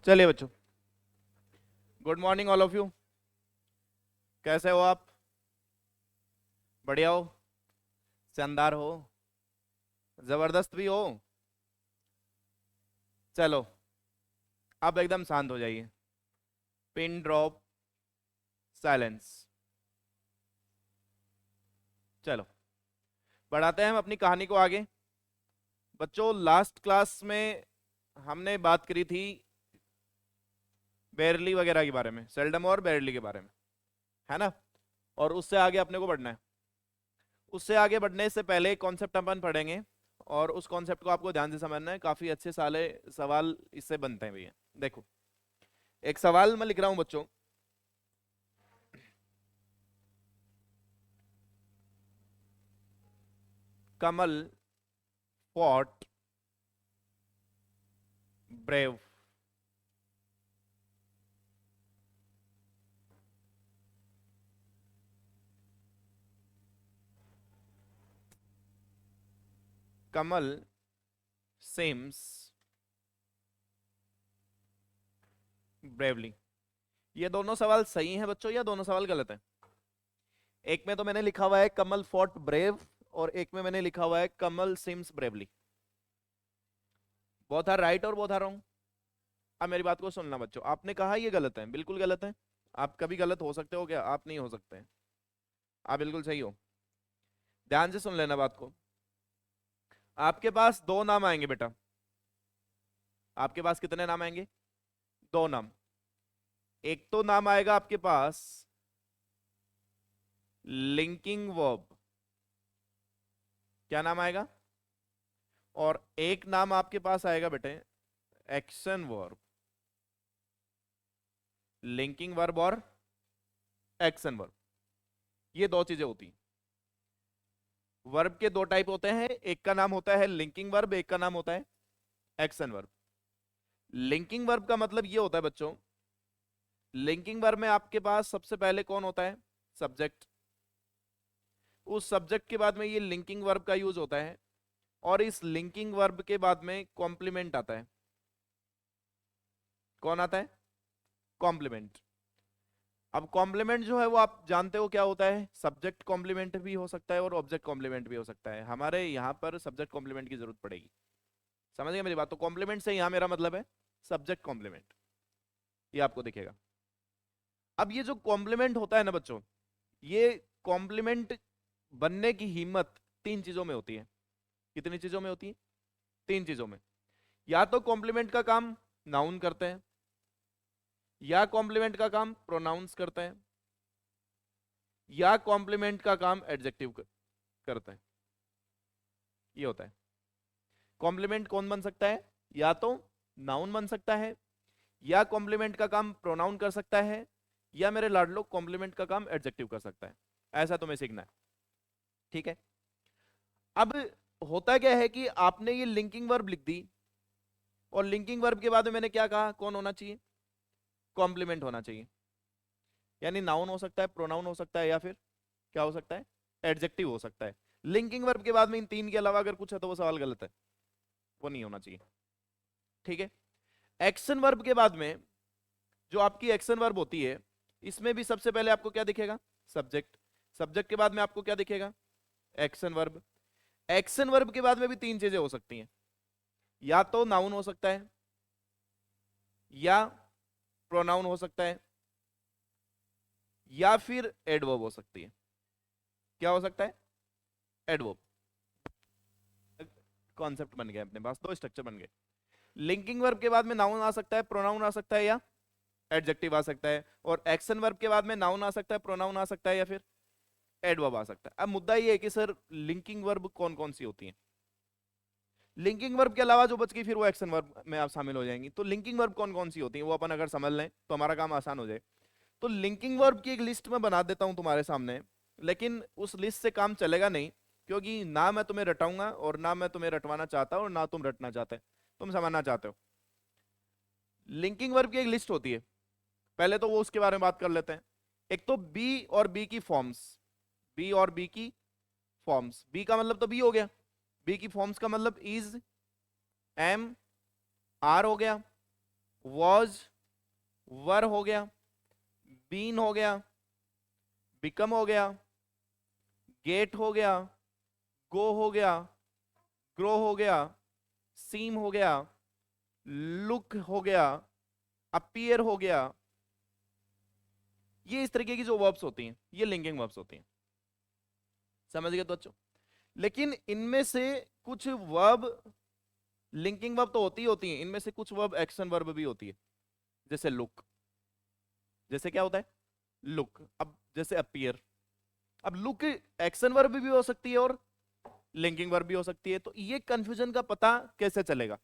चलिए बच्चों, good morning all of you. कैसे हो आप? बढ़िया हो? शानदार हो? जबरदस्त भी हो? चलो, अब एकदम शांत हो जाइए। Pin drop silence. चलो, बढ़ाते हैं हम अपनी कहानी को आगे। बच्चों, लास्ट क्लास में हमने बात करी थी बेरली वगैरह के बारे में, सेल्डम और बेरली के बारे में, है ना? और उससे आगे अपने को बढ़ना है। उससे आगे बढ़ने से पहले एक कॉन्सेप्ट अपन पढ़ेंगे, और उस कॉन्सेप्ट को आपको ध्यान से समझना है। काफी अच्छे साले सवाल इससे बनते हैं भैया। देखो, एक सवाल मैं लिख रहा हूं बच्चों। कमल फॉट ब्रेव। कमल सिम्स ब्रेवली। ये दोनों सवाल सही हैं बच्चों, या दोनों सवाल गलत हैं? एक में तो मैंने लिखा हुआ है कमल फॉट ब्रेव, और एक में मैंने लिखा हुआ है Kamal swims bravely. Both are right और बोथ आर रॉन्ग। अब मेरी बात को सुनना बच्चों, आपने कहा ये गलत है, बिल्कुल गलत है। आप कभी गलत हो सकते हो क्या? आप नहीं हो सकते हैं। आप बिल्कुल सही हो। ध्यान से सुन लेना बात को। आपके पास दो नाम आएंगे बेटा। आपके पास कितने नाम आएंगे? दो नाम। एक तो नाम आएगा आपके पास लिंकिंग वर्ब। क्या नाम आएगा? और एक नाम आपके पास आएगा बेटे एक्शन वर्ब। लिंकिंग वर्ब और एक्शन वर्ब, ये दो चीजें होती हैं। वर्ब के दो टाइप होते हैं, एक का नाम होता है लिंकिंग वर्ब, एक का नाम होता है एक्शन वर्ब। लिंकिंग वर्ब का मतलब ये होता है बच्चों, लिंकिंग वर्ब में आपके पास सबसे पहले कौन होता है? सब्जेक्ट। उस सब्जेक्ट के बाद में ये लिंकिंग वर्ब का यूज होता है, और इस लिंकिंग वर्ब के बाद में कॉम्प्लीमेंट आता है। कौन आता है? कॉम्प्लीमेंट। अब कॉम्प्लीमेंट जो है वो आप जानते हो क्या होता है। सब्जेक्ट कॉम्प्लीमेंट भी हो सकता है और ऑब्जेक्ट कॉम्प्लीमेंट भी हो सकता है। हमारे यहाँ पर सब्जेक्ट कॉम्प्लीमेंट की जरूरत पड़ेगी। समझ गए मेरी बात? तो कॉम्प्लीमेंट से यहाँ मेरा मतलब है सब्जेक्ट कॉम्प्लीमेंट। ये आपको दिखेगा। अब ये जो कॉम्प्लीमेंट होता है ना बच्चों, ये कॉम्प्लीमेंट बनने की हिम्मत तीन चीजों में होती है। कितनी चीजों में होती है? तीन चीजों में। या तो कॉम्प्लीमेंट का काम नाउन करते हैं, या कॉम्प्लीमेंट का काम प्रोनाउंस करते हैं, या कॉम्प्लीमेंट का काम एडजेक्टिव करते हैं। ये होता है। कॉम्प्लीमेंट कौन बन सकता है? या तो नाउन बन सकता है, या कॉम्प्लीमेंट का काम प्रोनाउन कर सकता है, या मेरे लाडलो कॉम्प्लीमेंट का काम एडजेक्टिव कर सकता है। ऐसा तुम्हें सीखना है, ठीक है? अब होता क्या है कि आपने ये लिंकिंग वर्ब लिख दी, और लिंकिंग वर्ब के बाद में मैंने क्या कहा? कौन होना चाहिए? कॉम्प्लीमेंट होना चाहिए। यानी नाउन हो सकता है, प्रोनाउन हो सकता है, या फिर क्या हो सकता है? एडजेक्टिव हो सकता है। लिंकिंग वर्ब के बाद में इन तीन के अलावा अगर कुछ है तो वो सवाल गलत है, वो नहीं होना चाहिए, ठीक है? एक्शन वर्ब के बाद में जो आपकी एक्शन वर्ब होती है, इसमें भी सबसे पहले आपको क्या दिखेगा? सब्जेक्ट। सब्जेक्ट के बाद में आपको क्या दिखेगा? Action verb. एक्शन वर्ब के बाद में भी तीन चीजें हो सकती हैं। या तो नाउन हो सकता है, या प्रोनाउन हो सकता है, या फिर एडवर्ब हो सकती है। क्या हो सकता है? एडवर्ब। कॉन्सेप्ट बन गया अपने पास, दो स्ट्रक्चर बन गए। लिंकिंग वर्ब के बाद में नाउन आ सकता है, प्रोनाउन आ सकता है, या एडजेक्टिव आ सकता है। और एक्शन वर्ब के बाद में नाउन आ सकता है, प्रोनाउन आ सकता है, या फिर एडवर्ब आ सकता है। अब मुद्दा ये है कि सर लिंकिंग वर्ब कौन कौन सी होती हैं? लिंकिंग वर्ब के अलावा जो बच गई फिर वो एक्शन वर्ब में आप शामिल हो जाएंगी। तो लिंकिंग वर्ब कौन कौन सी होती हैं वो अपन अगर समझ लें तो हमारा काम आसान हो जाए। तो लिंकिंग वर्ब की एक लिस्ट में बना देता हूं तुम्हारे सामने, लेकिन उस लिस्ट से काम चलेगा नहीं, क्योंकि ना मैं तुम्हें रटाऊंगा, और ना मैं तुम्हें रटवाना चाहता हूं, और ना तुम रटना चाहते, तुम समझना चाहते हो। लिंकिंग वर्ब की एक लिस्ट होती है, पहले तो वो उसके बारे में बात कर लेते हैं। एक तो बी और बी की फॉर्म्स। बी और बी की फॉर्म्स। बी का मतलब तो बी हो गया। बी की फॉर्म्स का मतलब इज, एम, आर हो गया, वॉज वर हो गया, बीन हो गया, बिकम हो गया, गेट हो गया, गो हो गया, ग्रो हो गया, सीम हो गया, लुक हो गया, अपीयर हो गया। ये इस तरीके की जो वर्ब्स होती हैं ये लिंकिंग वर्ब्स होती हैं, समझ गए तो बच्चों। लेकिन इनमें से कुछ वर्ब लिंकिंग वर्ब तो होती हैं, इनमें से कुछ वर्ब एक्शन वर्ब भी होती है, जैसे लुक। जैसे क्या होता है लुक, अब जैसे अपीयर। अब लुक एक्शन वर्ब भी हो सकती है और लिंकिंग वर्ब भी हो सकती है, तो ये कंफ्यूजन का पता कैसे चलेगा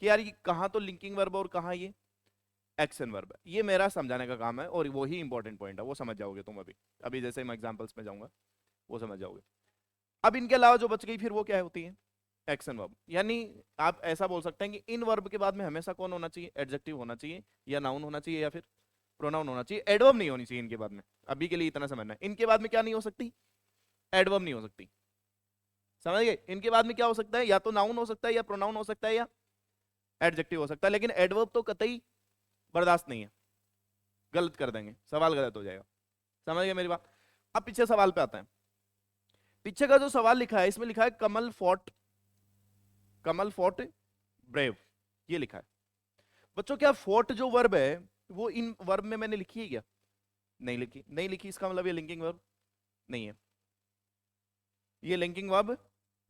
कि यार ये कहां तो लिंकिंग वर्ब और कहां ये एक्शन वर्ब है? ये मेरा समझाने का काम है और वो ही इंपॉर्टेंट पॉइंट है, वो समझ जाओगे तुम अभी। अभी जैसे मैं एग्जांपल्स में जाऊंगा वो समझ जाओगे। अब इनके अलावा जो बच गई फिर वो क्या होती है एक्शन वर्ब। यानी आप ऐसा बोल सकते हैं कि इन वर्ब के बाद में हमेशा कौन होना चाहिए, एडजेक्टिव होना चाहिए या नाउन होना चाहिए या फिर प्रोनाउन होना चाहिए, एडवर्ब नहीं होनी चाहिए इनके बाद में। अभी के लिए इतना समझना है, इनके बाद में क्या नहीं हो सकती, एडवर्ब नहीं हो सकती। समझ गए? इनके बाद में क्या हो सकता है, या तो नाउन हो सकता है या प्रोनाउन हो सकता है या एडजेक्टिव हो सकता है, लेकिन एडवर्ब तो कतई बर्दाश्त नहीं है, गलत कर देंगे, सवाल गलत हो जाएगा। समझ गए मेरी बात? अब पीछे सवाल पे आता है। पीछे का जो सवाल लिखा है इसमें लिखा है कमल फोर्ट ब्रेव, ये लिखा है। बच्चों क्या फोर्ट जो वर्ब है वो इन वर्ब में मैंने लिखी है क्या? नहीं लिखी, नहीं लिखी, इसका मतलब ये लिंकिंग वर्ब नहीं है, ये लिंकिंग वर्ब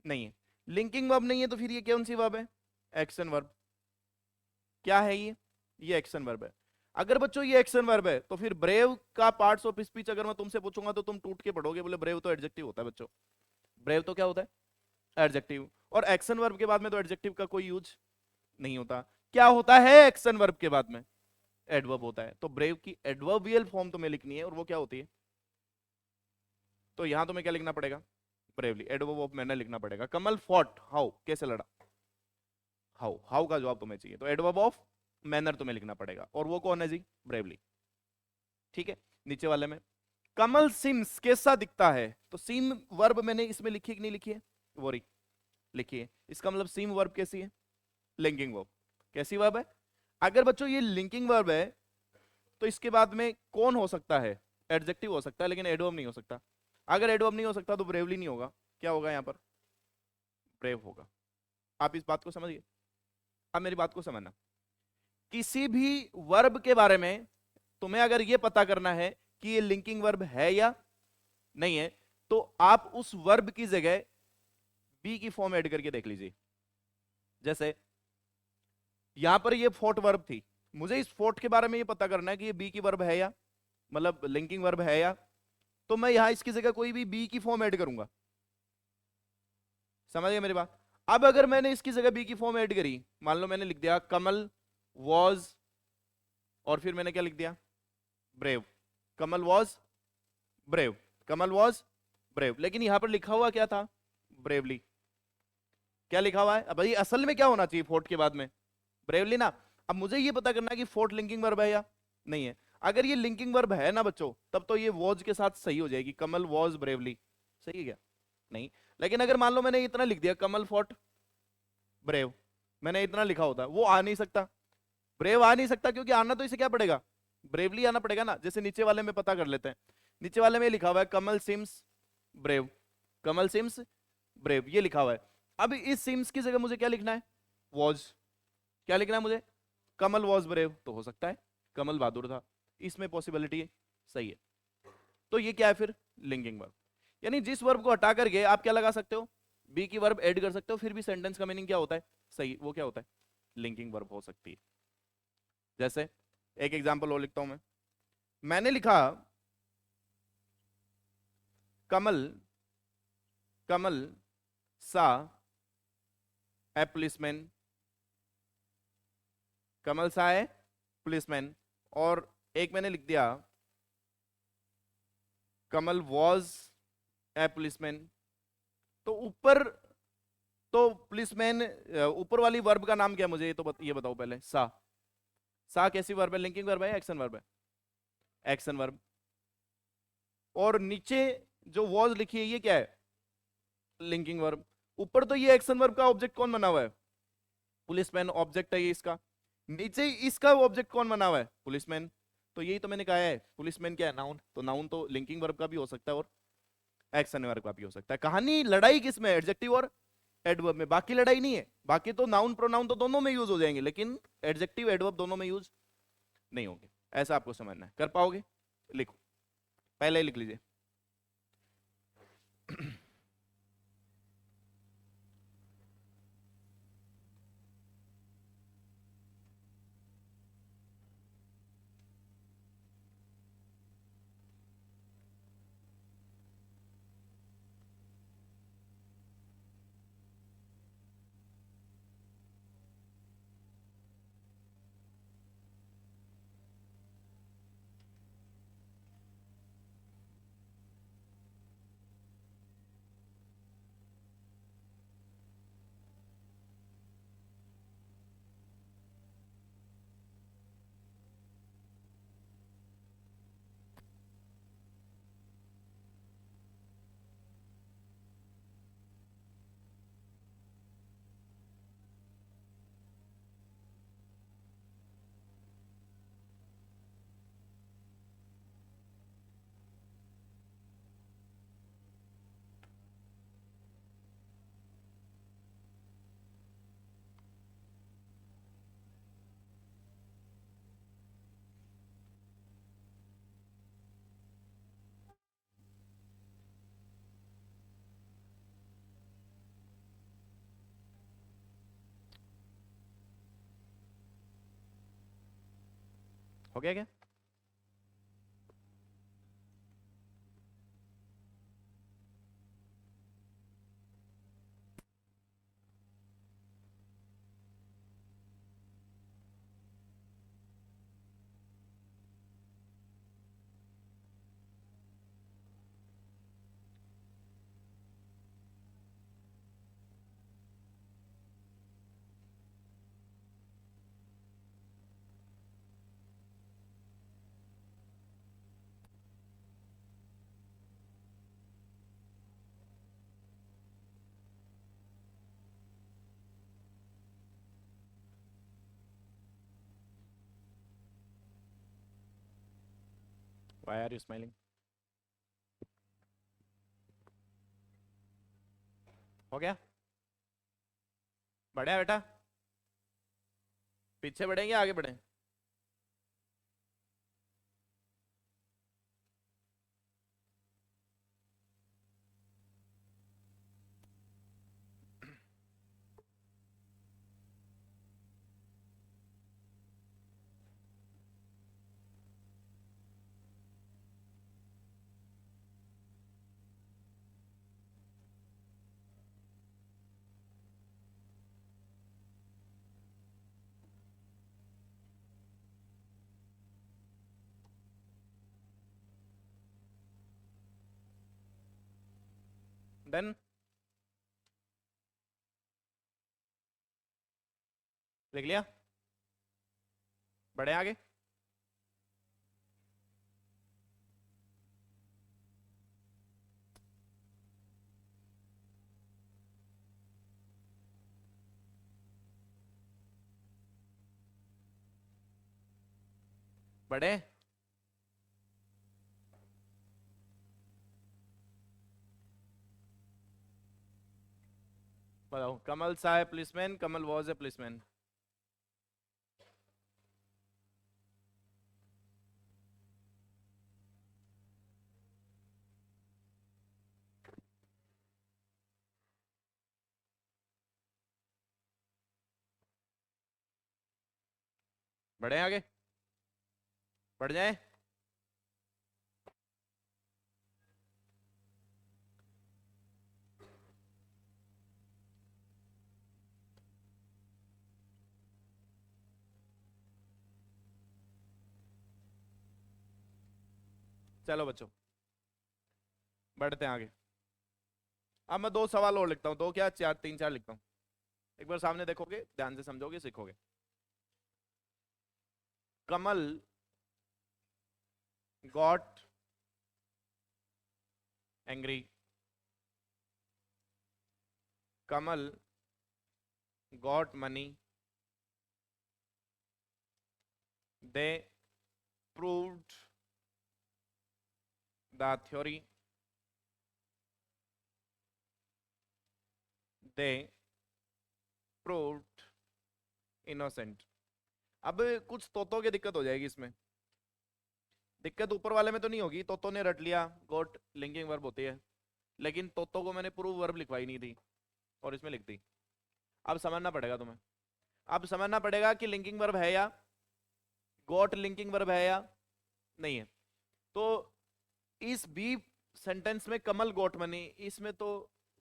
नहीं है। लिंकिंग वर्ब नहीं है तो फिर ये कौन सी वर्ब है, एक्शन वर्ब। क्या है ये एक्शन वर्ब है। अगर बच्चों ये एक्शन वर्ब है तो फिर ब्रेव का पार्ट्स ऑफ स्पीच अगर मैं तुमसे पूछूंगा तो तुम टूट के पढ़ोगे, बोले ब्रेव तो एडजेक्टिव होता है बच्चों। ब्रेव तो क्या होता है, एडजेक्टिव। और एक्शन वर्ब के बाद में तो एडजेक्टिव का कोई यूज नहीं होता। क्या होता है एक्शन वर्ब के बाद में, एडवर्ब होता है। तो ब्रेव की एडवर्बियल फॉर्म तुम्हें लिखनी है और वो क्या होती है, तो यहां तुम्हें क्या लिखना पड़ेगा, ब्रेवली, एडवर्ब ऑफ मैनर लिखना पड़ेगा। कमल फॉट हाउ, कैसे लड़ा, हाउ, हाउ का जवाब तुम्हें चाहिए, तो एडवर्ब ऑफ मैनर तुम्हें लिखना पड़ेगा और वो कौन है जी, ब्रेवली। ठीक है, नीचे वाले में कमल सिम्स कैसा दिखता है, तो सिम वर्ब मैंने इसमें लिखी कि नहीं लिखी है, वो रही लिखी है। इसका मतलब सिम वर्ब कैसी है, लिंकिंग वर्ब। कैसी वर्ब है? अगर बच्चों ये लिंकिंग वर्ब है तो इसके बाद में कौन हो सकता है, एडजेक्टिव हो सकता है, लेकिन एडवर्ब नहीं हो सकता। अगर एडवर्ब नहीं हो सकता तो ब्रेवली नहीं होगा, क्या होगा यहाँ पर, ब्रेव होगा। आप इस बात को समझिए। अब मेरी बात को समझना, किसी भी वर्ब के बारे में तुम्हें अगर ये पता करना है कि ये लिंकिंग वर्ब है या नहीं है, तो आप उस वर्ब की जगह बी की फॉर्म ऐड करके देख लीजिए। जैसे यहां पर ये फोर्ट वर्ब थी, मुझे इस फोर्ट के बारे में ये पता करना है कि ये बी की वर्ब है या, मतलब लिंकिंग वर्ब है या, तो मैं यहां इसकी जगह कोई भी बी की फॉर्म ऐड करूंगा। समझ गए मेरी बात? अब अगर मैंने इसकी जगह बी की फॉर्म ऐड करी, मान लो मैंने लिख दिया कमल वॉज, और फिर मैंने क्या लिख दिया, brave. Kamal was brave, Kamal was brave, लेकिन यहां पर लिखा हुआ क्या था, ब्रेवली। क्या लिखा हुआ है? अब भाई असल में क्या होना चाहिए फोर्ट के बाद में, ब्रेवली ना। अब मुझे ये पता करना है कि फोर्ट लिंकिंग वर्ब है या नहीं है। अगर ये लिंकिंग वर्ब है ना बच्चों, तब तो ये वॉज के साथ सही हो जाएगी, कमल वॉज ब्रेवली। सही है क्या? नहीं। लेकिन अगर मान लो मैंने इतना लिख दिया कमल फॉट ब्रेव, मैंने इतना लिखा होता, वो आ नहीं सकता, ब्रेव आ नहीं सकता, क्योंकि आना तो इसे क्या पड़ेगा, ब्रेवली आना पड़ेगा ना। जैसे नीचे वाले में पता कर लेते हैं, नीचे वाले में लिखा हुआ है कमल सिम्स ब्रेव, कमल सिम्स ब्रेव, ये लिखा हुआ है। अब इस सिम्स की जगह मुझे क्या लिखना है, वॉज। क्या लिखना है मुझे, कमल वॉज ब्रेव, तो हो सकता है कमल बहादुर था, इसमें पॉसिबिलिटी है, सही है। तो ये क्या है फिर, लिंकिंग वर्ब। यानी जिस वर्ब को हटा करके आप क्या लगा सकते हो, बी की वर्ब ऐड कर सकते हो, फिर भी सेंटेंस का मीनिंग क्या होता है, सही, वो क्या होता है, लिंकिंग वर्ब हो सकती है। जैसे एक एग्जांपल और लिखता हूं मैंने लिखा कमल, कमल सा ए पुलिसमैन, कमल सा है पुलिसमैन, और एक मैंने लिख दिया कमल वॉज ए पुलिसमैन। तो ऊपर तो पुलिसमैन, ऊपर वाली वर्ब का नाम क्या है मुझे ये तो ये बताओ पहले, सा कैसी वर्ब है, लिंकिंग वर्ब है एक्शन वर्ब है, एक्शन वर्ब। और नीचे जो वॉज लिखी है ये क्या है, लिंकिंग वर्ब। ऊपर तो ये एक्शन वर्ब का ऑब्जेक्ट कौन बना हुआ है, पुलिसमैन ऑब्जेक्ट है ये इसका, नीचे इसका ऑब्जेक्ट कौन बना हुआ है? पुलिसमैन। तो यही तो मैंने कहा है, पुलिसमैन क्या है? नाउन। तो नाउन तो लिंकिंग वर्ब का भी हो सकता है और एक्शन वर्ब का भी हो सकता है। कहानी लड़ाई किस में? एडजेक्टिव और एडवर्ब में। बाकी लड़ाई नहीं है। बाकी तो नाउन प्रोनाउन तो दोनों में यूज हो जाएंगे, लेकिन एडजेक्टिव एडवर्ब दोनों में यूज नहीं होंगे। ऐसा आपको समझना है। कर पाओगे? लिखो, पहले ही लिख लीजिए। हो गया क्या? Why are you smiling? हो गया? बढ़िया बेटा। पीछे बढ़ेंगे आगे बढ़े? देन लिख लिया? बढ़े आगे? बढ़े? बताओ। कमल सा है policeman, Kamal was a policeman. बढ़े आगे? बढ़ जाए? चलो बच्चों, बढ़ते हैं आगे। अब मैं दो सवाल और लिखता हूँ। दो क्या, चार, तीन चार लिखता हूँ। एक बार सामने देखोगे, ध्यान से समझोगे, सीखोगे। Kamal got angry. Kamal got money they proved the theory, they proved innocent। अब कुछ तोतों की दिक्कत हो जाएगी इसमें। दिक्कत ऊपर वाले में तो नहीं होगी, तोतों ने रट लिया गोट लिंकिंग वर्ब होती है, लेकिन तोतों को मैंने प्रूव वर्ब लिखवाई नहीं थी और इसमें लिख दी। अब समझना पड़ेगा तुम्हें, अब समझना पड़ेगा कि लिंकिंग वर्ब है या गोट लिंकिंग वर्ब है या नहीं है। तो इस बी सेंटेंस में कमल गोट मनी, इसमें तो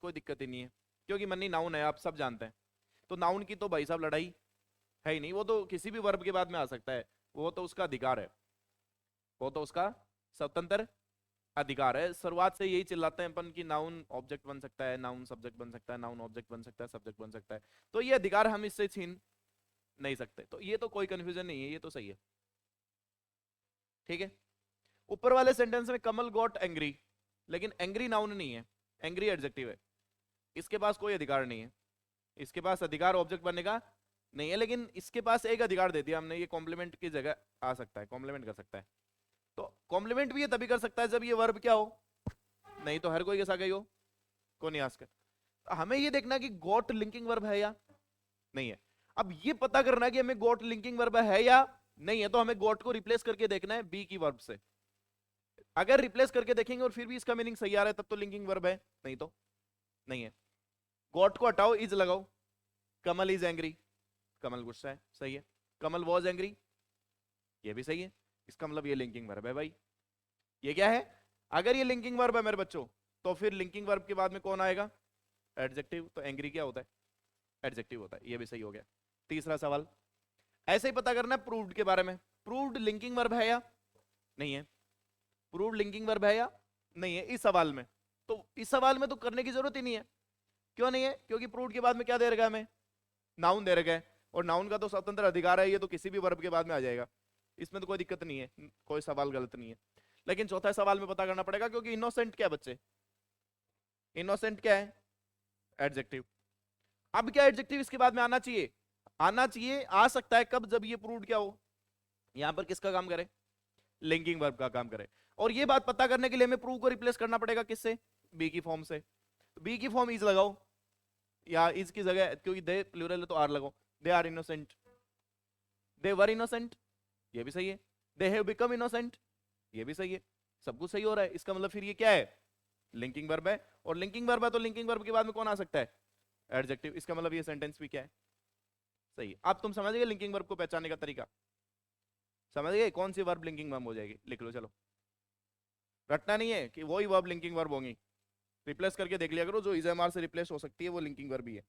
कोई दिक्कत ही नहीं है, क्योंकि मनी नाउन है, आप सब जानते हैं। तो नाउन की तो भाई साहब लड़ाई है ही नहीं, वो तो किसी भी वर्ब के बाद में आ सकता है, वो तो उसका अधिकार है, वो तो उसका स्वतंत्र अधिकार है। शुरुआत से यही चिल्लाते हैं अपन कि नाउन ऑब्जेक्ट बन सकता है, नाउन सब्जेक्ट बन सकता है, नाउन ऑब्जेक्ट बन सकता है, सब्जेक्ट बन सकता है, तो ये अधिकार हम इससे छीन नहीं सकते। तो ये तो कोई कंफ्यूजन नहीं है, ये तो सही है, ठीक है। ऊपर वाले सेंटेंस में कमल गॉट एंग्री, लेकिन एंग्री नाउन नहीं है, एंग्री एडजेक्टिव है, इसके पास कोई अधिकार नहीं है, इसके पास अधिकार ऑब्जेक्ट बनने का नहीं है, लेकिन इसके पास एक अधिकार दे दिया हमने, ये कॉम्प्लीमेंट की जगह आ सकता है, कॉम्प्लीमेंट कर सकता है। तो कॉम्प्लीमेंट भी ये तभी कर सकता है जब ये वर्ब क्या हो, नहीं तो हर कोई के साथ गई हो, को नहीं आस्कर। तो हमें ये देखना कि गॉट लिंकिंग वर्ब है या नहीं है। अब ये पता करना है कि हमें गॉट लिंकिंग वर्ब है या नहीं है, तो हमें गॉट को रिप्लेस करके देखना है बी की वर्ब से। अगर रिप्लेस करके देखेंगे और फिर भी इसका मीनिंग सही आ रहा है, तब तो लिंकिंग वर्ब है, नहीं तो नहीं है। गॉट को हटाओ, इज लगाओ, कमल इज एंग्री, कमल गुस्सा है, सही है। कमल वॉज एंग्री, ये भी सही है, इसका मतलब ये लिंकिंग वर्ब है भाई। ये क्या है, अगर ये लिंकिंग वर्ब है मेरे बच्चों, तो फिर लिंकिंग वर्ब के बाद में कौन आएगा, एडजेक्टिव। तो एंग्री क्या होता है, एडजेक्टिव होता है, ये भी सही हो गया। तीसरा सवाल ऐसे ही पता करना है प्रूव्ड के बारे में, प्रूव्ड लिंकिंग वर्ब है या नहीं है, प्रूव्ड लिंकिंग वर्ब है या नहीं है इस सवाल में। तो इस सवाल में तो करने की जरूरत ही नहीं है, क्यों नहीं है, क्योंकि प्रूव्ड के बाद में क्या दे रखा है हमें, नाउन दे रखा है, और नाउन का तो स्वतंत्र अधिकार है, ये तो किसी भी वर्ब के बाद में आ जाएगा, इसमें तो कोई दिक्कत नहीं है, कोई सवाल गलत नहीं है। लेकिन चौथा सवाल में पता करना पड़ेगा, क्योंकि इनोसेंट क्या बच्चे, इनोसेंट क्या है, एडजेक्टिव। अब क्या एडजेक्टिव इसके बाद में आना चाहिए, आना चाहिए, आ सकता है कब, जब ये प्रूव्ड क्या हो, यहां पर किसका काम करे, लिंकिंग वर्ब का काम करे। और ये बात पता करने के लिए हमें प्रूव को रिप्लेस करना पड़ेगा किससे, बी की फॉर्म से। बी की फॉर्म इज लगाओ, या इज की जगह क्योंकि दे प्लूरल है तो आर लगाओ, they are innocent, they were innocent, ये भी सही है। दे हैव बिकम इनोसेंट, ये भी सही है। सब कुछ सही हो रहा है, इसका मतलब फिर ये क्या है, लिंकिंग वर्ब है। और लिंकिंग वर्ब है तो लिंकिंग वर्ब के बाद में कौन आ सकता है, एडजेक्टिव। इसका मतलब ये सेंटेंस भी क्या है, सही है। अब तुम समझ गए लिंकिंग वर्ब को पहचानने का तरीका, समझ गए कौन सी वर्ब लिंकिंग वर्ब हो जाएगी, लिख लो चलो। रटना नहीं है कि वही वर्ब लिंकिंग वर्ब होंगी, रिप्लेस करके देख लिया करो, जो इज एम आर से रिप्लेस हो सकती है वो लिंकिंग वर्ब ही है।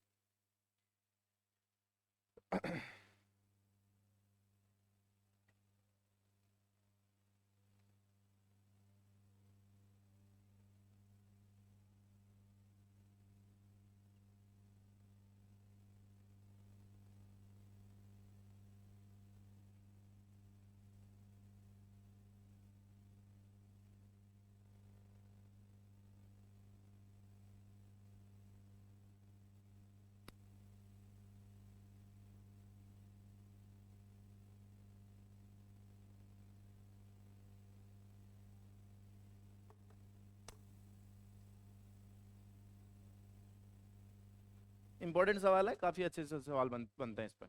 इंपॉर्टेंट सवाल है, काफी अच्छे से सवाल बनते हैं इस पर।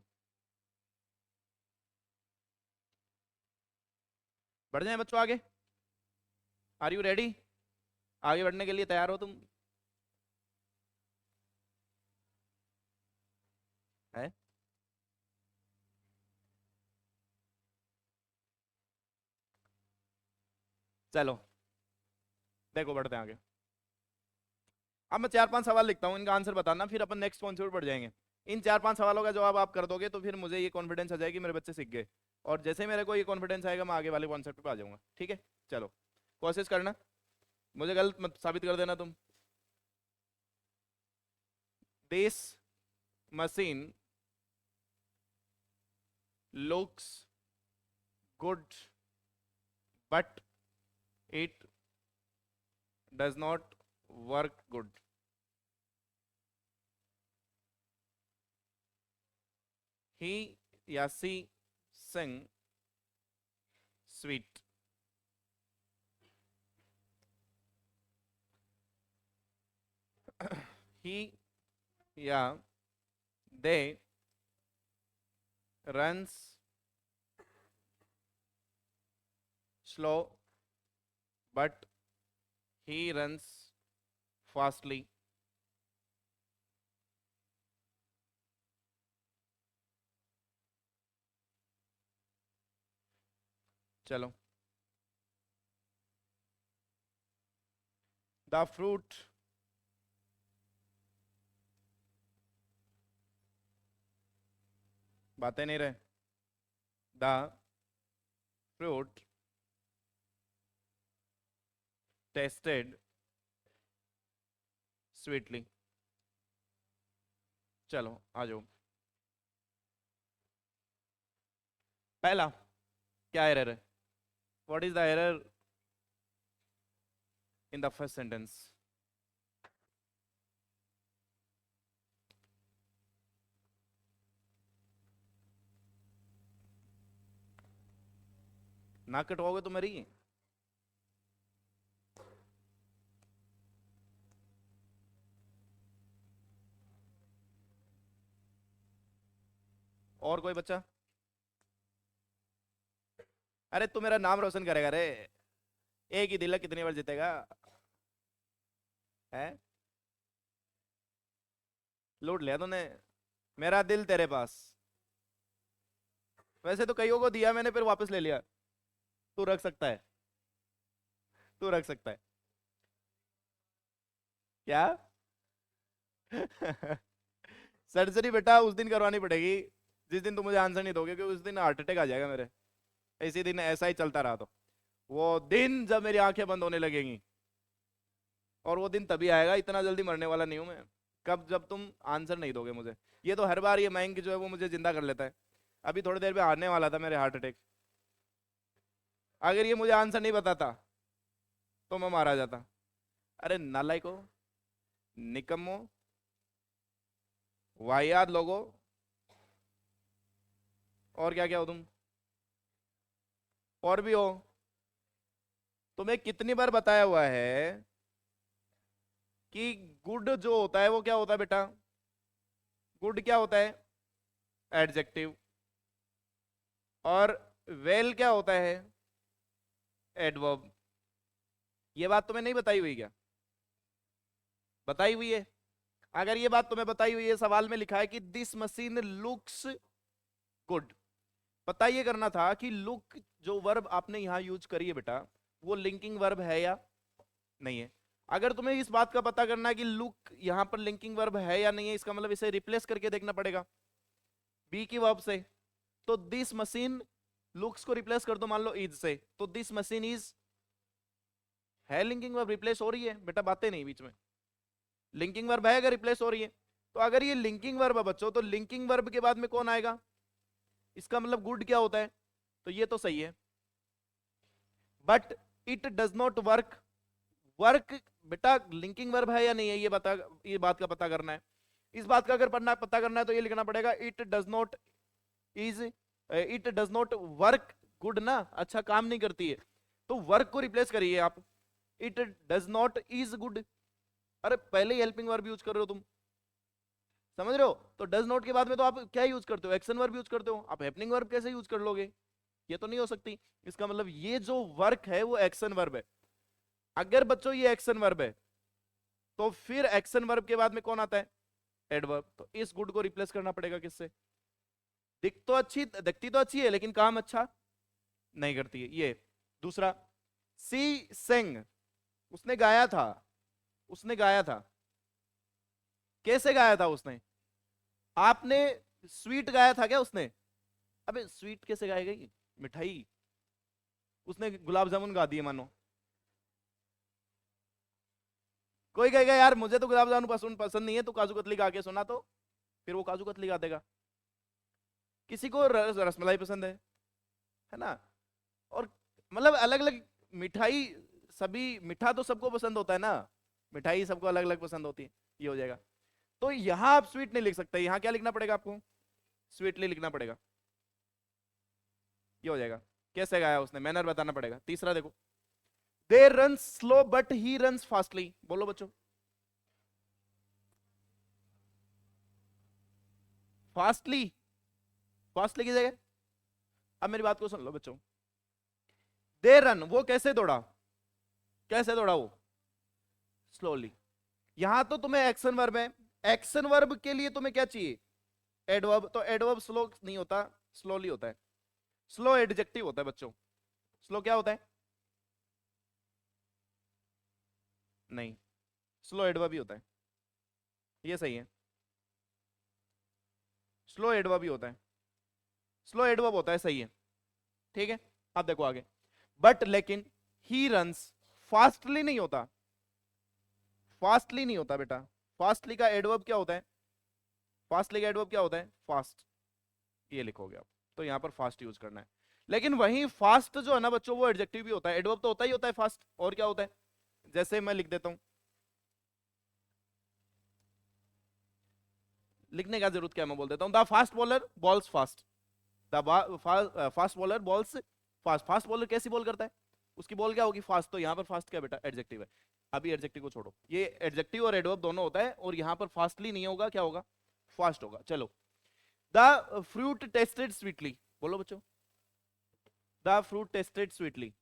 बढ़ जाए बच्चों आगे, आर यू रेडी, आगे बढ़ने के लिए तैयार हो तुम, है? चलो देखो बढ़ते हैं आगे। अब मैं 4-5 सवाल लिखता हूँ, इनका आंसर बताना, फिर अपन नेक्स्ट कॉन्सेप्ट बढ़ जाएंगे। इन 4-5 सवालों का जवाब आप कर दोगे तो फिर मुझे ये कॉन्फिडेंस आ जाएगी मेरे बच्चे सीख गए, और जैसे मेरे को ये कॉन्फिडेंस आएगा मैं आगे वाले कॉन्सेप्ट पे आ जाऊंगा, ठीक है। चलो कोशिश करना, मुझे गलत मत साबित कर देना तुम। This machine looks good but it does not work good. He या she sing स्वीट। ही या they runs slow but he runs fastly. चलो, द फ्रूट बातें नहीं रहे। The fruit tasted sweetly. चलो आ जाओ। पहला क्या एरर है? What is the error in the first sentence? ना कटवाओगे तो मेरी। और कोई बच्चा? अरे तू मेरा नाम रोशन करेगा रे। एक ही दिल है, कितनी बार जीतेगा? है? लूट लिया तूने मेरा दिल तेरे पास। वैसे तो कईयों को दिया मैंने, फिर वापस ले लिया। तू रख सकता है, तू रख सकता है। क्या? सर्जरी बेटा उस दिन करवानी पड़ेगी जिस दिन तुम मुझे आंसर नहीं दोगे, क्योंकि उस दिन हार्ट अटैक आ जाएगा मेरे। इसी दिन ऐसा ही चलता रहा तो वो दिन जब मेरी आंखें बंद होने लगेंगी, और वो दिन तभी आएगा, इतना जल्दी मरने वाला नहीं हूं मैं। कब? जब तुम आंसर नहीं दोगे मुझे। ये तो हर बार ये मयंक जो है वो मुझे जिंदा कर लेता है। अभी थोड़ी देर में आने वाला था मेरे हार्ट अटैक। अगर ये मुझे आंसर नहीं बताता तो मैं मारा जाता। अरे नालायको, निकम्मो, वाहियात लोगो, और क्या क्या हो तुम? और भी हो। तुम्हें कितनी बार बताया हुआ है कि गुड जो होता है वो क्या होता है बेटा? गुड क्या होता है? एडजेक्टिव। और वेल क्या होता है? एडवर्ब। ये बात तुम्हें नहीं बताई हुई क्या? बताई हुई है। अगर ये बात तुम्हें बताई हुई है, सवाल में लिखा है कि दिस मशीन लुक्स गुड, पता ये करना था कि लुक जो वर्ब आपने यहां यूज करी है बेटा, वो लिंकिंग वर्ब है या नहीं है। अगर तुम्हें इस बात का पता करना है कि लुक यहां पर लिंकिंग वर्ब है या नहीं है, इसका मतलब इसे रिप्लेस करके देखना पड़ेगा बी की वर्ब से। तो दिस मशीन लुक्स को रिप्लेस कर दो, मान लो इज से, तो दिस मशीन इज है लिंकिंग वर्ब, रिप्लेस हो रही है बेटा, बातें नहीं बीच में। लिंकिंग वर्ब है अगर रिप्लेस हो रही है। तो अगर ये लिंकिंग वर्ब है बच्चों, तो लिंकिंग वर्ब के बाद में कौन आएगा? इसका मतलब गुड क्या होता है? तो ये तो सही है, but it does not work. Work बेटा लिंकिंग वर्ब है या नहीं है, ये बात का पता करना है। इस बात का अगर पता करना है तो ये लिखना पड़ेगा it does not is, it does not work good ना, अच्छा काम नहीं करती है। तो वर्क को रिप्लेस करिए आप, it does not is good. अरे पहले ही हेल्पिंग वर्ब यूज कर रहे हो तुम, समझ रहे हो? तो डज नॉट के बाद में तो आप क्या यूज करते हो? एक्शन वर्ब यूज करते हो। आप हैपनिंग वर्ब कैसे यूज कर लोगे? ये तो नहीं हो सकती। इसका मतलब ये जो वर्क है वो एक्शन वर्ब है। अगर बच्चों ये एक्शन वर्ब है, तो फिर एक्शन वर्ब के बाद में कौन आता है? एडवर्ब। तो इस गुड को रिप्लेस करना पड़ेगा किससे? दिखती तो अच्छी है लेकिन काम अच्छा नहीं करती है, ये। दूसरा, सी सेंग, उसने गाया था। उसने गाया था, कैसे गाया था उसने? आपने स्वीट गाया था क्या उसने? अबे स्वीट कैसे गाएगी? मिठाई। उसने गुलाब जामुन गा दिए मानो। कोई कहेगा यार मुझे तो गुलाब जामुन पसंद पसंद नहीं है, तो काजू कतली गा के सुना, तो फिर वो काजू कतली गा देगा। किसी को रसमलाई पसंद है ना? और मतलब अलग अलग मिठाई, सभी मिठा तो सबको पसंद होता है ना, मिठाई सबको अलग अलग पसंद होती है। ये हो जाएगा। तो यहां आप स्वीट नहीं लिख सकते, यहां क्या लिखना पड़ेगा आपको? स्वीटली लिखना पड़ेगा। ये हो जाएगा। कैसे गाया उसने, मैनर बताना पड़ेगा। तीसरा देखो, they run slow but he runs fastly. बोलो बच्चों, फास्टली, फास्टली की जगह, अब मेरी बात को सुन लो बच्चों, दे रन, वो कैसे दौड़ा, कैसे दौड़ा वो, स्लोली। यहां तो तुम्हें एक्शन वर्ब है, एक्शन वर्ब के लिए तुम्हें क्या चाहिए, एडवर्ब। तो एडवर्ब स्लो नहीं होता, स्लोली होता है। स्लो एडजेक्टिव होता है बच्चों। स्लो क्या होता है, नहीं, स्लो एडवर्ब ही होता है, ये सही है, स्लो एडवर्ब ही होता है, स्लो एडवर्ब होता है, सही है, ठीक है। अब देखो आगे, बट लेकिन ही रन्स फास्टली नहीं होता, फास्टली नहीं होता बेटा। फास्टली का एडवर्ब क्या होता है, फास्टली का एडवर्ब क्या होता है, फास्ट, ये लिखोगे आप। तो यहां पर फास्ट यूज करना है। लेकिन वहीं फास्ट जो है ना बच्चों, वो एडजेक्टिव भी होता है, एडवर्ब तो होता ही होता है फास्ट, और क्या होता है, जैसे मैं लिख देता हूं, लिखने का जरूरत क्या है, मैं बोल देता हूं, the fast bowler balls fast, the fast bowler balls fast. Fast bowler कैसी बॉल करता है, उसकी बॉल क्या होगी, फास्ट। तो यहां पर फास्ट क्या बेटा, एडजेक्टिव है। अभी एडजेक्टिव को छोड़ो, ये एडजेक्टिव और एडवर्ब दोनों होता है, और यहां पर फास्टली नहीं होगा, क्या होगा, फास्ट होगा। चलो, द फ्रूट टेस्टेड स्वीटली। बोलो बच्चों, the fruit tasted sweetly.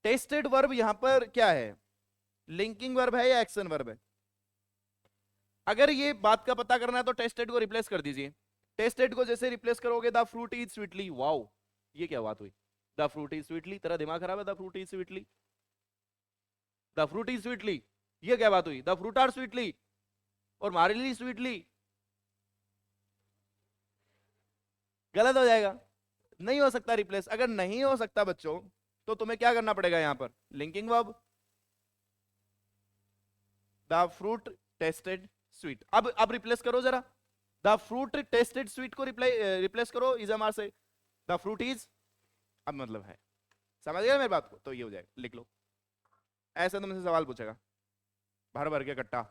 Tested verb यहां पर क्या है, लिंकिंग वर्ब है या एक्शन वर्ब है। अगर ये बात का पता करना है तो टेस्टेड को रिप्लेस कर दीजिए। टेस्टेड को जैसे रिप्लेस करोगे, the fruit is sweetly, wow, ये क्या बात हुई, द फ्रूट इज स्वीटली, तेरा दिमाग खराब है, the fruit is sweetly, the fruit is sweetly, ये क्या बात हुई, द फ्रूट आर स्वीटली, और हमारे लिए स्वीटली, गलत हो जाएगा, नहीं हो सकता रिप्लेस। अगर नहीं हो सकता बच्चों, तो तुम्हें क्या करना पड़ेगा यहां पर, linking verb, the fruit tested sweet. अब रिप्लेस करो जरा, द फ्रूट टेस्टेड स्वीट को रिप्लेस करो इज एम आर से, द फ्रूट इज, अब मतलब है, समझ गए मेरी बात को, तो ये हो जाएगा, लिख लो। ऐसे तुमसे सवाल पूछेगा भर भर के कट्टा।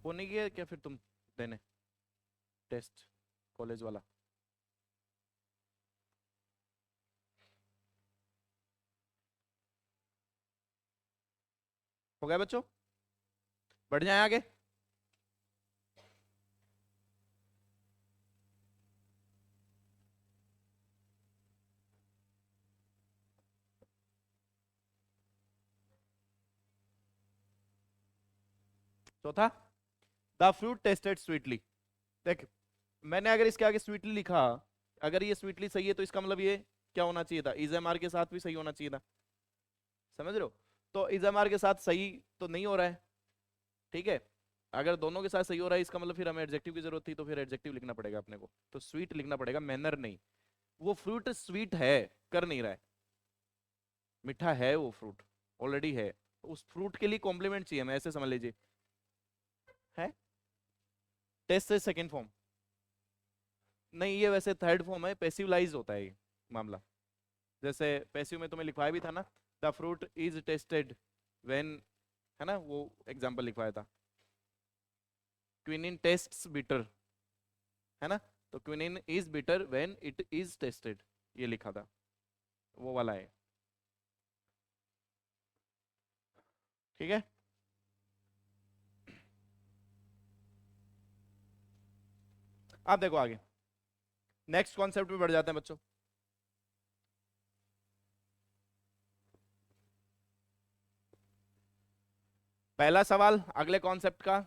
वो नहीं किया क्या फिर तुम, देने टेस्ट, कॉलेज वाला। हो गया बच्चों, बढ़ जाए आगे। चौथा, द फ्रूट टेस्टेड स्वीटली। देख, मैंने अगर इसके आगे स्वीटली लिखा, अगर ये स्वीटली सही है तो इसका मतलब ये क्या होना चाहिए था, इज एम आर के साथ भी सही होना चाहिए था, समझ रहे हो। तो इज एम आर के साथ सही तो नहीं हो रहा है, ठीक है। अगर दोनों के साथ सही हो रहा है, इसका मतलब फिर हमें एडजेक्टिव की जरूरत थी, तो फिर एडजेक्टिव लिखना पड़ेगा अपने को, तो स्वीट लिखना पड़ेगा, मैनर नहीं। वो फ्रूट स्वीट है, कर नहीं रहा है, मीठा है वो फ्रूट, ऑलरेडी है, उस फ्रूट के लिए कॉम्प्लीमेंट चाहिए हमें, ऐसे समझ लीजिए, है। टेस्ट से सेकंड फॉर्म, नहीं ये वैसे थर्ड फॉर्म है, पैसिवलाइज होता है ये मामला। जैसे पैसिव में तुम्हें लिखवाया भी था ना, the fruit is tested when, है ना, वो एग्जांपल लिखवाया था, क्विनिन टेस्ट्स बिटर, है ना, तो quinine is bitter when it is tested, ये लिखा था, वो वाला है, ठीक है। आप देखो आगे, नेक्स्ट कॉन्सेप्ट पे बढ़ जाते हैं बच्चों। पहला सवाल अगले कॉन्सेप्ट का,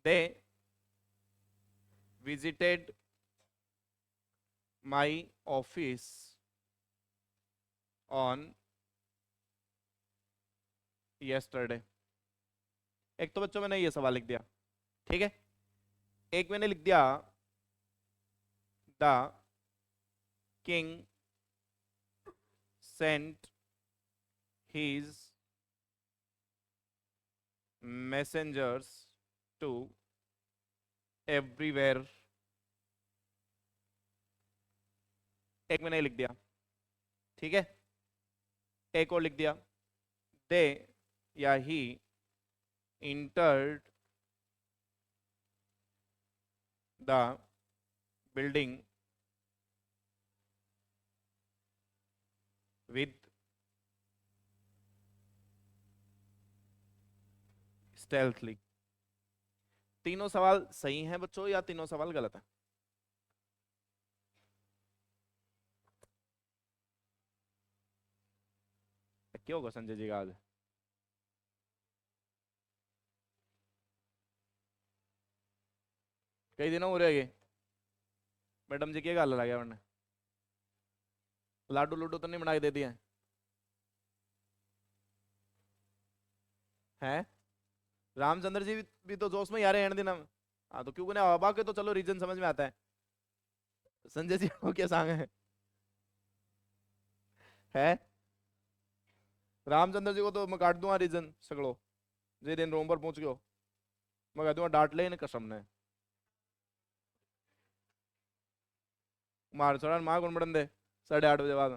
they visited my office on yesterday। एक तो बच्चों मैंने ये सवाल लिख दिया, ठीक है। एक मैंने लिख दिया the king sent his messengers to everywhere. एक मैंने लिख दिया, ठीक है। एक और लिख दिया, दे या ही entered the building with stealthily। तीनों सवाल सही हैं बच्चों या तीनों सवाल गलत हैं? क्या होगा संजय जी का आज? कई दिनों हो रहे हैं मैडम जी, क्या गाल लगा गया? लाडू लूडू तो नहीं बना के दे दिए हैं? रामचंद्र जी भी तो जोश में ही आ रहे हैं दिन। हाँ तो क्यों ना अबा के तो चलो रीजन समझ में आता है। संजय जी को क्या सांग है? रामचंद्र जी को तो मैं काट दूंगा रीजन सगड़ो, जे दिन रोम पर पहुंच गयो मैं कह दूंगा डांट ले इन्हें कसम ने मार छोड़ा मां कौन बड़न दे 8:30 बजे बाद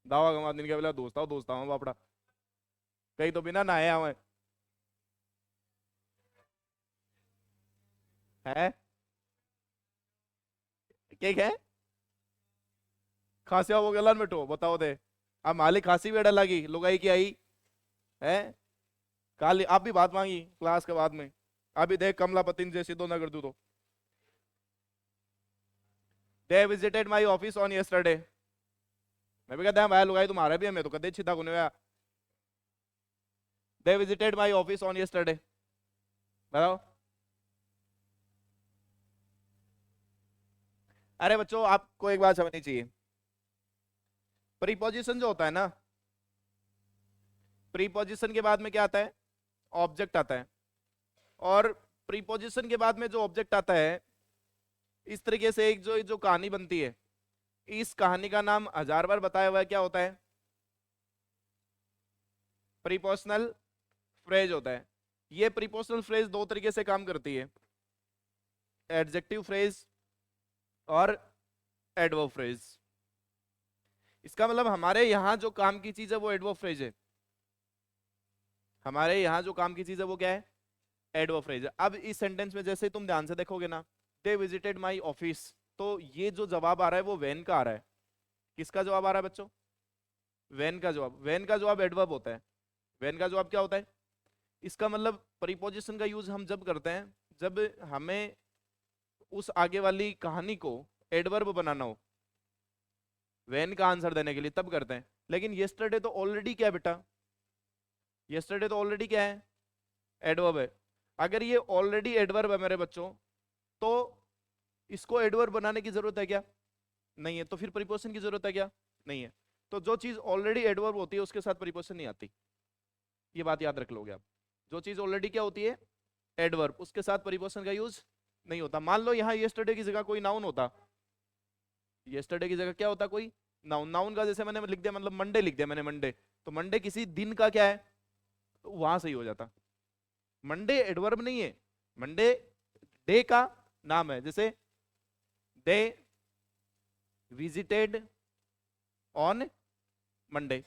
दावा कमा दिन के बेला दोस्ता हूँ बापड़ा कहीं तो बिना नहाए आवे है। क्या है खासिया वो गलन में टो बताओ दे। अब मालिक खांसी भी अड़ा लगी लुगाई की आई है। कल आप भी बात मांगी क्लास के बाद में, अभी देख कमला पतिन जैसी दो ना कर दू तो। They visited my office on yesterday. मैं भी कहता भाई लुगाई तुम्हारे भी है, मैं तो कदे छिता को नहीं। They visited my office on yesterday, बताओ। अरे बच्चों आपको एक बात समझनी चाहिए, प्रीपोजिशन जो होता है ना, प्रीपोजिशन के बाद में क्या आता है? ऑब्जेक्ट आता है। और प्रीपोजिशन के बाद में जो ऑब्जेक्ट आता है, इस तरीके से एक जो जो कहानी बनती है, इस कहानी का नाम 1000 बार बताया हुआ है, क्या होता है? प्रीपोजिशनल फ्रेज होता है। ये प्रीपोजिशनल फ्रेज दो तरीके से काम करती है, एडजेक्टिव फ्रेज और एडवर्ब फ्रेज। इसका मतलब हमारे यहां जो काम की चीज है वो एडवर्ब फ्रेज है। हमारे यहां जो काम की चीज है वो क्या है? एडवर्ब फ्रेज है। अब इस सेंटेंस में जैसे तुम ध्यान से देखोगे ना, दे विजिटेड माई ऑफिस, तो ये जो जवाब आ रहा है वो वेन का आ रहा है। किसका जवाब आ रहा है बच्चों? वेन का जवाब। वेन का जवाब एडवर्ब होता है। वेन का जवाब क्या होता है? इसका मतलब प्रीपोजिशन का यूज हम जब करते हैं जब हमें उस आगे वाली कहानी को एडवर्ब बनाना हो, वेन का आंसर देने के लिए तब करते हैं। लेकिन येस्टरडे तो ऑलरेडी क्या है बेटा? येस्टरडे तो ऑलरेडी क्या है? एडवर्ब है। अगर ये ऑलरेडी एडवर्ब है मेरे बच्चों, तो इसको एडवर्ब बनाने की जरूरत है क्या? नहीं है। तो फिर प्रीपोजिशन की जरूरत है क्या? नहीं है। तो जो चीज ऑलरेडी एडवर्ब होती है उसके साथ प्रीपोजिशन नहीं आती, ये बात याद रख लोगे आप। जो चीज ऑलरेडी क्या होती है? एडवर्ब, उसके साथ प्रीपोजिशन का यूज नहीं होता। मान लो यहाँ येस्टरडे की जगह कोई नाउन होता, येस्टरडे की जगह क्या होता? कोई नाउन। नाउन का जैसे मैंने लिख दिया, मतलब मंडे लिख दिया मैंने, मंडे, तो मंडे किसी दिन का क्या है? तो वहां सही हो जाता। मंडे एडवर्ब नहीं है, मंडे डे का नाम है। जैसे दे विजिटेड ऑन मंडे,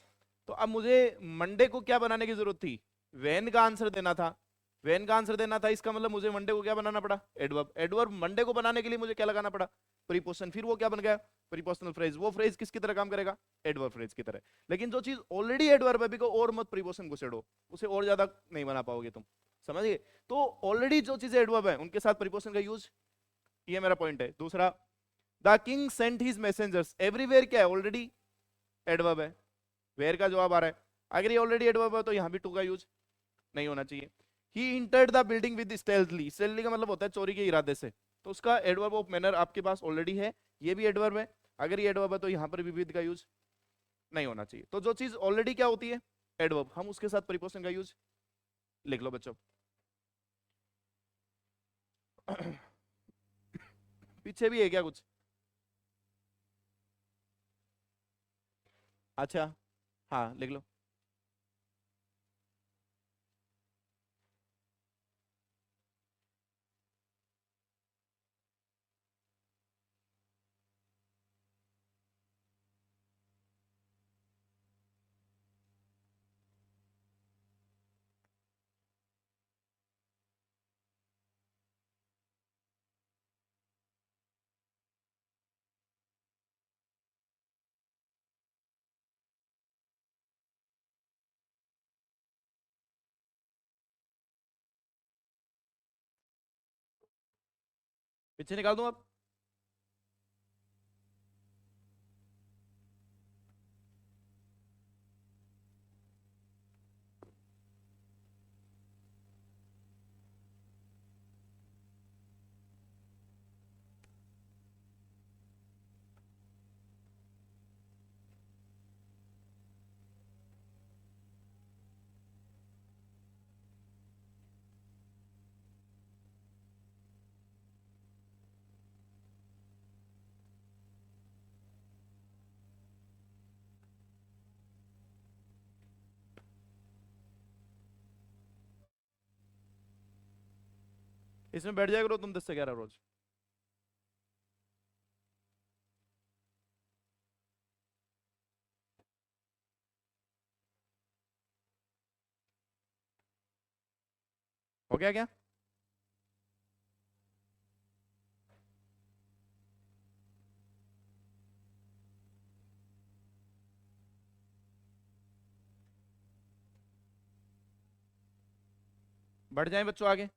तो अब मुझे मंडे को क्या बनाने की जरूरत थी? वेन का आंसर देना था। वेन का आंसर देना था, इसका मतलब मुझे मंडे को क्या बनाना पड़ा? एडवर्ब। एडवर्ब मंडे को बनाने के लिए मुझे क्या लगाना पड़ा? प्रीपोजिशन। फिर वो क्या बन गया? Prepositional phrase. वो फ्रेज किसकी तरह काम करेगा? एडवर्ब फ्रेज की तरह। लेकिन जो चीज ऑलरेडी एडवर्ब है, और मत प्रीपोजिशन घुसेड़ो, उसे और ज्यादा नहीं बना पाओगे तुम, समझिए। तो ऑलरेडी जो चीजें एडवर्ब है उनके साथ प्रीपोजिशन का यूज ये मेरा पॉइंट है। दूसरा, the king sent his messengers, everywhere क्या है, ऑलरेडी एडवर्ब है, वेयर का जवाब आ रहा है। अगर ये ऑलरेडी एडवर्ब है तो यहाँ भी टू का यूज नहीं होना चाहिए। He entered the building with stealthily, stealthily का मतलब होता है चोरी के इरादे से, तो उसका एडवर्ब ऑफ मैनर आपके पास ऑलरेडी है, ये भी एडवर्ब है। अगर ये एडवर्ब है तो यहाँ पर भी विद का यूज नहीं होना चाहिए। तो जो चीज ऑलरेडी क्या होती है, एडवर्ब, हम उसके साथ प्रीपोजिशन का यूज लिख लो बच्चों। पीछे भी है क्या कुछ? अच्छा, हाँ लिख लो। पीछे निकाल दूं अब? इसमें बैठ जाया करो तुम 10 से 11 रोज। हो गया क्या? बढ़ जाए बच्चों आगे।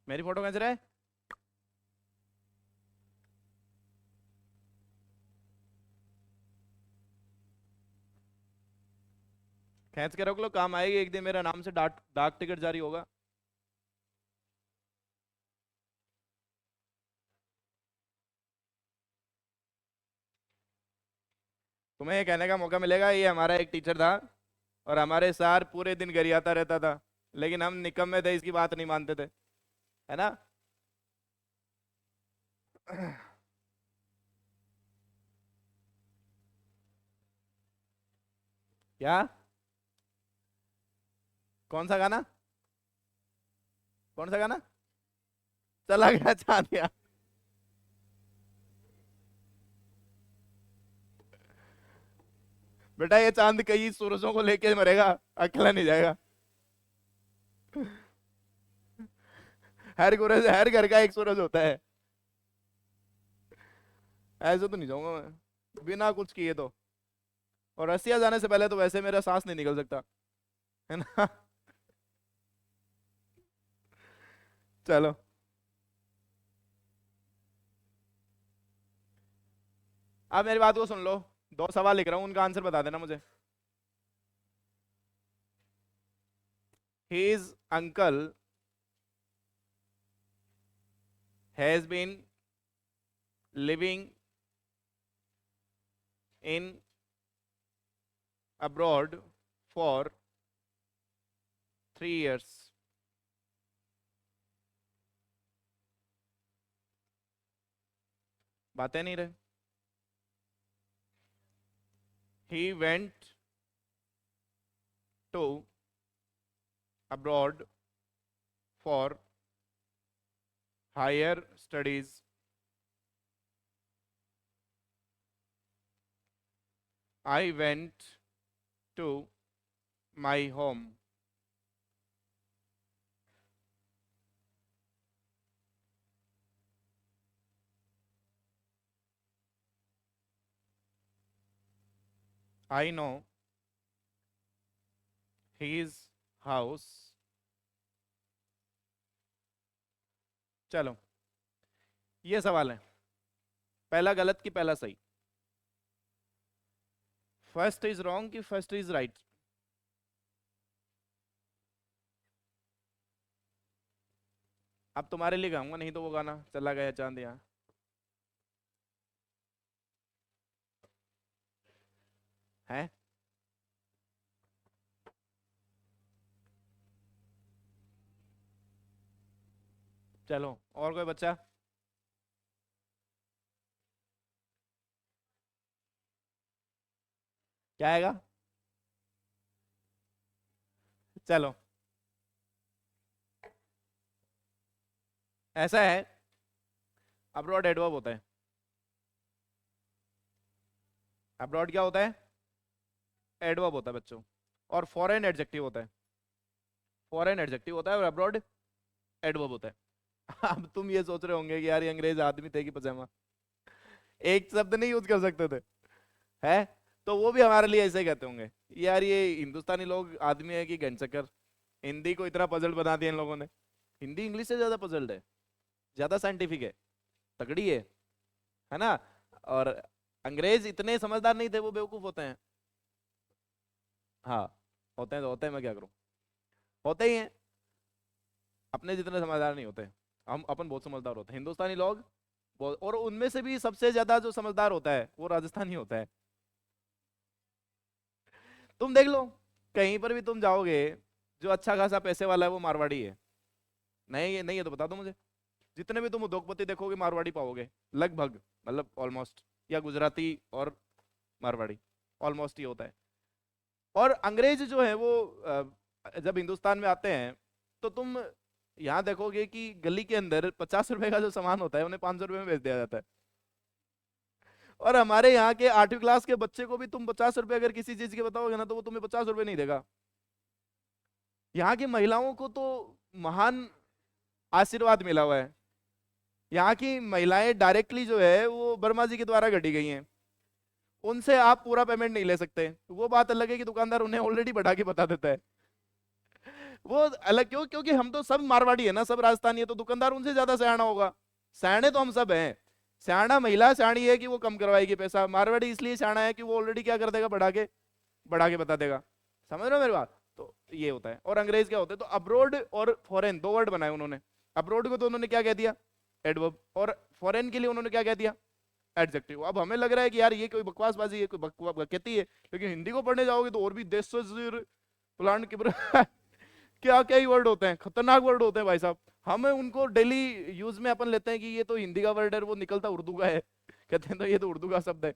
मेरी फोटो खींच रहा है? खींच के रख लो, काम आएगी एक दिन, मेरा नाम से डाक डाक टिकट जारी होगा। तुम्हें ये कहने का मौका मिलेगा, ये हमारा एक टीचर था और हमारे सर पूरे दिन गरियाता रहता था, लेकिन हम निकम्मे थे, इसकी बात नहीं मानते थे, है ना? क्या? कौन सा गाना? कौन सा गाना? चला गया चांदिया। बेटा ये चांद कई सूरजों को लेके मरेगा, अकेला नहीं जाएगा। हर घर का एक सूरज होता है। ऐसे तो नहीं जाऊंगा मैं बिना कुछ किए तो। और रसिया जाने से पहले तो वैसे मेरा सांस नहीं निकल सकता, है ना? चलो, अब मेरी बात को सुन लो। 2 सवाल लिख रहा हूँ, उनका आंसर बता देना मुझे। His uncle has been living in abroad for 3 years. बातें नहीं रहे। He went to abroad for higher studies. I went to my home. I know his house चलो ये सवाल है, पहला गलत कि पहला सही? फर्स्ट इज रॉन्ग कि फर्स्ट इज राइट? अब तुम्हारे लिए गाऊंगा, नहीं तो वो गाना चला गया चांद यहाँ। है? चलो और कोई बच्चा? क्या आएगा? चलो ऐसा है, अब्रॉड एडवर्ब होता है। अब्रॉड क्या होता है? एडवर्ब होता है बच्चों। और फॉरेन एडजेक्टिव होता है। फॉरेन एडजेक्टिव होता है और अब्रॉड एडवर्ब होता है। अब तुम ये सोच रहे होंगे कि यार ये अंग्रेज आदमी थे कि पजामा, एक शब्द नहीं यूज कर सकते थे, है? तो वो भी हमारे लिए ऐसे ही कहते होंगे, यार ये हिंदुस्तानी लोग आदमी है कि घनचक्कर, हिंदी को इतना पजल बना दिया इन लोगों ने। हिंदी इंग्लिश से ज्यादा पजल्ड है, ज्यादा साइंटिफिक है, तगड़ी है ना? और अंग्रेज इतने समझदार नहीं थे, वो बेवकूफ होते हैं। हाँ, होते हैं तो होते हैं, मैं क्या करूं, होते ही हैं। अपने जितने समझदार नहीं होते, हम अपन बहुत समझदार होते हैं हिंदुस्तानी लोग बहुत, और उनमें से भी सबसे ज्यादा जो समझदार होता है वो राजस्थानी होता है। तुम देख लो, कहीं पर भी तुम जाओगे, जो अच्छा खासा पैसे वाला है वो मारवाड़ी है। नहीं नहीं है तो बता दो मुझे। जितने भी तुम उद्योगपति देखोगे मारवाड़ी पाओगे, लगभग, मतलब ऑलमोस्ट, या गुजराती और मारवाड़ी, ऑलमोस्ट ये होता है। और अंग्रेज जो है वो जब हिंदुस्तान में आते हैं, तो तुम यहाँ देखोगे कि गली के अंदर 50 रुपए का जो सामान होता है उन्हें 500 रुपए में बेच दिया जाता है। और हमारे यहाँ के 8वीं क्लास के बच्चे को भी तुम 50 रुपए अगर किसी चीज के बताओगे ना, तो वो तुम्हें 50 रुपए नहीं देगा। यहाँ की महिलाओं को तो महान आशीर्वाद मिला हुआ है। यहाँ की महिलाएं डायरेक्टली जो है वो वर्मा जी के द्वारा गढ़ी गई हैं। उनसे आप पूरा पेमेंट नहीं ले सकते, वो बात अलग है कि दुकानदार उन्हें ऑलरेडी बढ़ा के बता देता है। वो अलग क्यों? क्योंकि हम तो सब मारवाड़ी है ना, सब राजस्थानी है, तो दुकानदार उनसे ज्यादा सयाना होगा। सयाने तो हम सब हैं। सयाना महिला सयानी है कि वो कम करवाएगी पैसा, मारवाड़ी इसलिए सयाना है कि वो ऑलरेडी क्या कर देगा, बढ़ा के बता देगा। समझ रहे हो मेरी बात? तो ये होता है। और अंग्रेज क्या होते हैं, तो अब्रोड और फॉरेन दो वर्ड बनाए उन्होंने। अब्रोड को तो उन्होंने क्या कह दिया, एडवर्ब, और फॉरेन के लिए उन्होंने क्या कह दिया, एडजेक्टिव। अब हमें लग रहा है कि यार ये कोई बकवासबाजी है, कोई कहती है, लेकिन हिंदी को पढ़ने जाओगे तो और भी देश प्लांट की क्या क्या ही वर्ड होते हैं, खतरनाक वर्ड होते हैं भाई साहब। हमें उनको डेली यूज में अपन लेते हैं कि ये तो हिंदी का वर्ड है, वो निकलता उर्दू का है, कहते हैं तो ये तो उर्दू का शब्द है।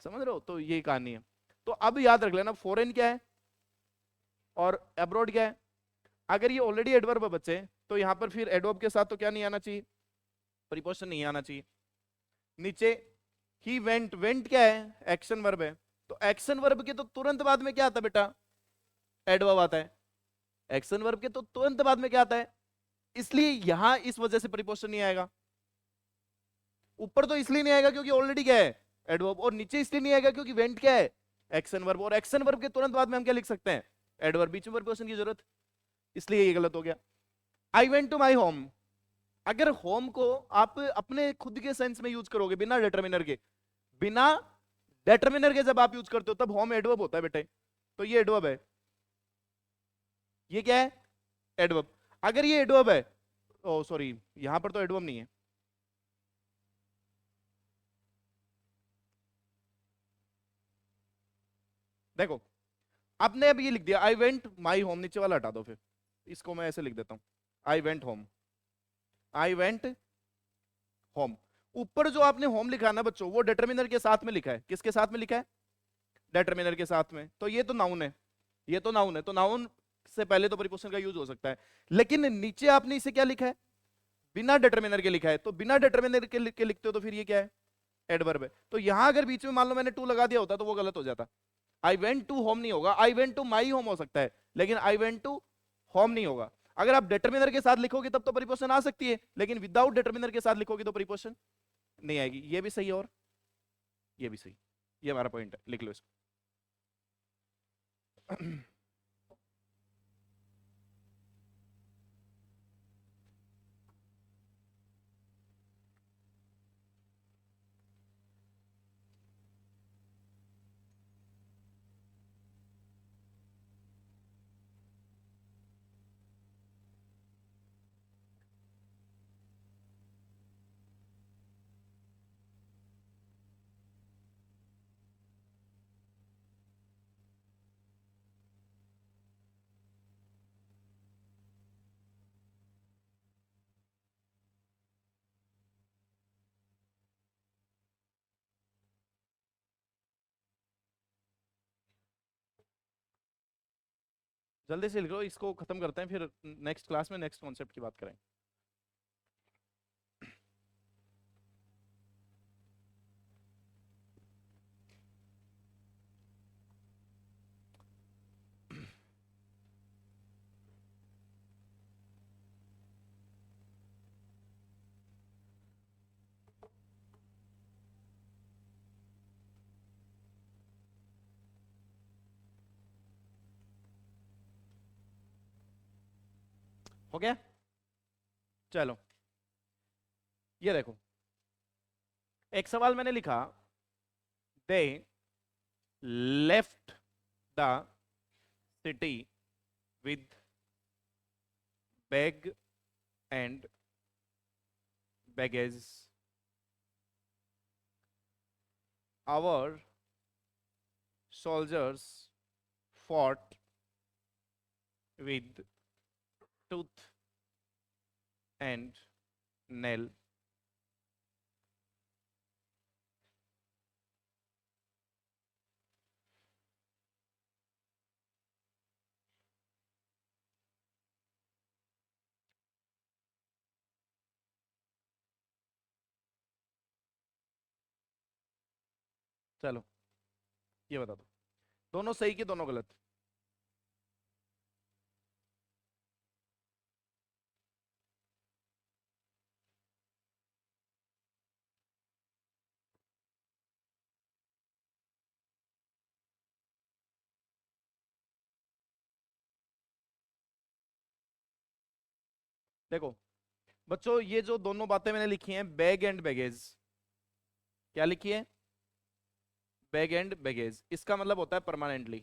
समझ रहे हो? तो ये कहानी है। तो अब याद रख लेना, फॉरेन क्या है और अब्रॉड क्या है। अगर ये ऑलरेडी एडवर्ब है बच्चे, तो यहाँ पर फिर एडवर्ब के साथ तो क्या नहीं आना चाहिए, प्रीपोजिशन नहीं आना चाहिए। नीचे ही वेंट, वेंट क्या है, एक्शन वर्ब है। तो एक्शन वर्ब के तो तुरंत बाद में क्या आता है बेटा, एडवर्ब आता है। एक्शन वर्ब के तो तुरंत बाद में क्या आता है, इसलिए यहां इस वजह से प्रीपोजिशन नहीं आएगा। ऊपर तो इसलिए नहीं आएगा क्योंकि ऑलरेडी क्या है, एडवर्ब, और नीचे इसलिए नहीं आएगा क्योंकि वेंट क्या है, एक्शन वर्ब, और एक्शन वर्ब के तुरंत बाद में हम क्या लिख सकते हैं, एडवर्ब। बीच में प्रीपोजिशन की जरूरत, इसलिए ये गलत हो गया। I went to my home, अगर होम को आप अपने खुद के सेंस में यूज करोगे बिना डिटर्मिनर के, बिना डिटर्मिनर के जब आप यूज करते हो तब होम एडवर्ब होता है बेटे। तो ये एडवर्ब है, ये क्या है, एडवर्ब। अगर ये एडवर्ब है, ओ सॉरी, यहां पर तो एडवर्ब नहीं है। देखो, आपने अब ये लिख दिया आई वेंट माई होम, नीचे वाला हटा दो फिर, इसको मैं ऐसे लिख देता हूं, I went home, I went home. ऊपर जो आपने होम लिखा है ना बच्चों, वो डिटर्मिनर के साथ में लिखा है। किसके साथ में लिखा है, डिटर्मिनर के साथ में। तो ये तो नाउन है, ये तो नाउन है, तो नाउन से पहले तो प्रीपोजिशन का यूज हो सकता है। लेकिन नीचे आपने इसे क्या लिखा है, बिना डिटर्मिनर के लिखा है। तो बिना डिटर्मिनर के लिखते हो तो फिर ये क्या है, एडवर्ब है। तो यहां अगर बीच में मान लो मैंने टू लगा दिया होता तो वो गलत हो जाता। आई वेंट टू होम नहीं होगा, I went to my home हो सकता है, लेकिन आई वेंट टू होम नहीं होगा। अगर आप डिटर्मिनर के साथ लिखोगे तब तो प्रीपोजिशन आ सकती है, लेकिन विदाउट डिटर्मिनर के साथ लिखोगे तो प्रीपोजिशन नहीं आएगी। ये भी सही है और ये भी सही, ये हमारा पॉइंट है, लिख लो इसको। जल्दी से लिख लो, इसको खत्म करते हैं, फिर नेक्स्ट क्लास में नेक्स्ट कॉन्सेप्ट की बात करेंगे। हो गया? चलो ये देखो, एक सवाल मैंने लिखा, they left the city with bag and baggage, our soldiers fought with tooth and nail. चलो ये बता दो, दोनों सही कि दोनों गलत? देखो बच्चों, ये जो दोनों बातें मैंने लिखी हैं, बैग एंड बैगेज, क्या लिखी है? बैग एंड बैगेज, इसका मतलब होता है परमानेंटली।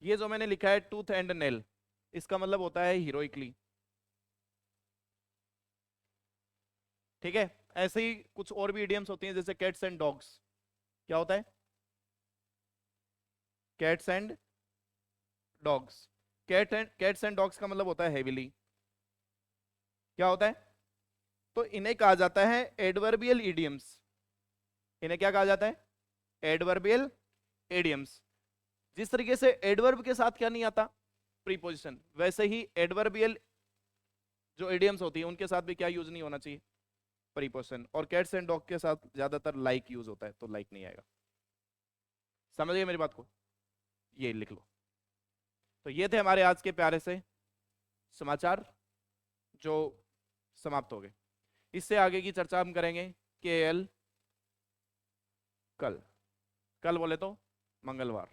ये जो मैंने लिखा है टूथ एंड नेल, इसका मतलब होता है हीरोइकली। ठीक है, ऐसे ही कुछ और भी इडियम्स होती हैं, जैसे कैट्स एंड डॉग्स, क्या होता है? Cats and dogs, cats and dogs का मतलब होता है हेविली। क्या होता है? तो इन्हें कहा जाता है एडवर्बियल इडियम्स। इन्हें क्या कहा जाता है? Adverbial idioms. जिस तरीके से एडवर्ब के साथ क्या नहीं आता? प्रीपोजिशन, वैसे ही एडवर्बियल जो इडियम्स होती है उनके साथ भी क्या यूज नहीं होना चाहिए? प्रीपोजिशन। और कैट्स एंड डॉग के साथ ज्यादातर लाइक यूज होता है, तो लाइक नहीं आएगा। समझ गए मेरी बात को? ये लिख लो। तो ये थे हमारे आज के प्यारे से समाचार, जो समाप्त हो गए। इससे आगे की चर्चा हम करेंगे KL कल। कल बोले तो मंगलवार।